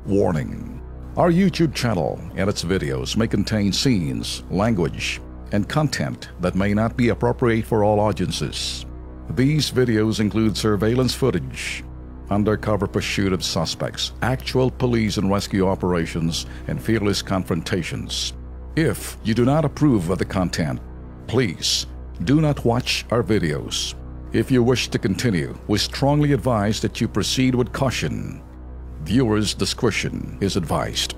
Warning: our YouTube channel and its videos may contain scenes, language, and content that may not be appropriate for all audiences. These videos include surveillance footage, undercover pursuit of suspects, actual police and rescue operations, and fearless confrontations. If you do not approve of the content, please do not watch our videos. If you wish to continue, we strongly advise that you proceed with caution. Viewers' discretion is advised.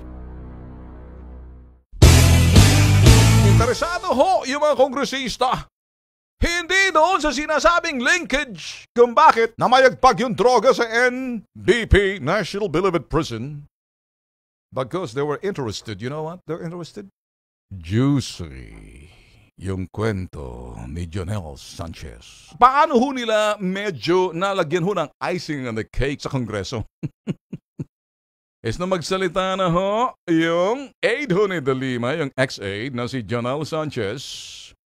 Interesado ho yung mga kongresista. Hindi doon sa sinasabing linkage kung bakit namayagpag yung droga sa NBP, National Bilibid Prison. Because they were interested. You know what? They're interested. Juicy yung kwento ni Jonel Sanchez. Paano ho nila medyo nalagyan ho ng icing on the cake sa Kongreso? Is na magsalita na ho yung aide ho ni De Lima, yung ex-aide na si Jonel Sanchez,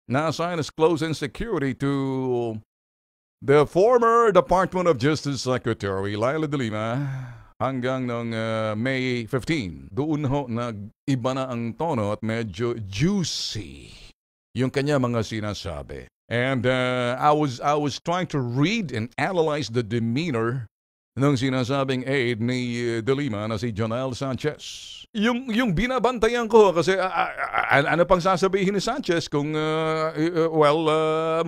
na-assign as close in security to the former Department of Justice Secretary Leila De Lima hanggang noong May 15. Doon ho nag-iba na ang tono at medyo juicy yung kanya mga sinasabi. And I was trying to read and analyze the demeanor ng sinasabing aide ni De Lima na si Jonel Sanchez. Yung binabantayan ko kasi ano pang sasabihin ni Sanchez kung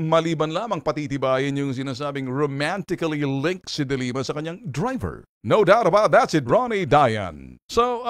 maliban lamang patitibayin yung sinasabing romantically linked si De Lima sa kanyang driver. No doubt about that, si Ronnie Dayan. So,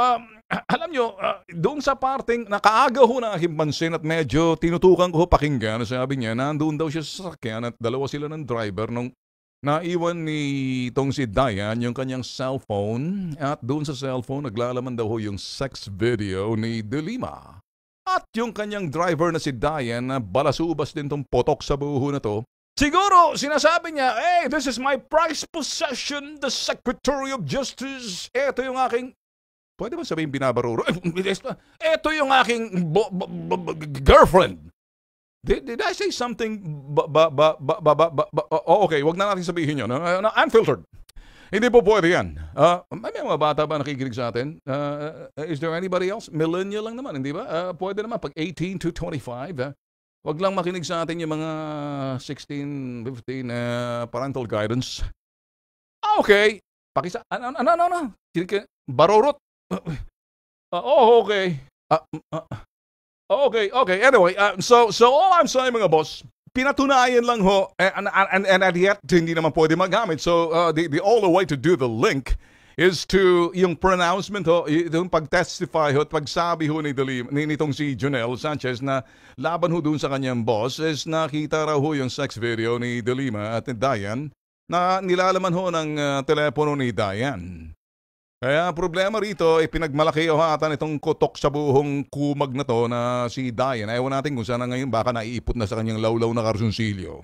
alam nyo, doon sa parting nakaaga ho na aking pansin at medyo tinutukan ko pakinggan, sabi niya, nandoon daw siya sa sasakyan at dalawa sila ng driver nung naiwan ni itong si Dayan yung kanyang cellphone at doon sa cellphone naglalaman daw ho yung sex video ni De Lima. At yung kanyang driver na si Dayan na balasubas din tong potok sa buho na to. Siguro sinasabi niya, hey, this is my prized possession, the Secretary of Justice. Ito yung aking, pwede ba sabihin binabaruro? Ito yung aking girlfriend. Did I say something okay, wag na natin sabihin yun. Unfiltered. Hindi po pwede yan. May mga bata ba nakikinig sa atin? Is there anybody else? Millennial lang naman, hindi ba? Pwede naman pag 18 to 25. Wag lang makinig sa atin yung mga 16, 15 parental guidance. Okay. Pakisa. Ano? Barorot. Okay. Okay. Anyway, so all I'm saying mga boss, pinatunayan lang ho, and yet hindi naman pwede magamit. So the only way to do the link is to yung pronouncement ho, yung pag-testify ho at pagsabi ho ni nitong si Jonel Sanchez na laban ho dun sa kanyang boss is nakita raw ho yung sex video ni De Lima at ni Dayan na nilalaman ho ng telepono ni Dayan. Kaya problema rito, pinagmalaki o hatan itong kotok sa buhong kumag na to na si Dayan. Ewan natin kung sana ngayon baka naiipot na sa kanyang lawlaw na karsunsilyo.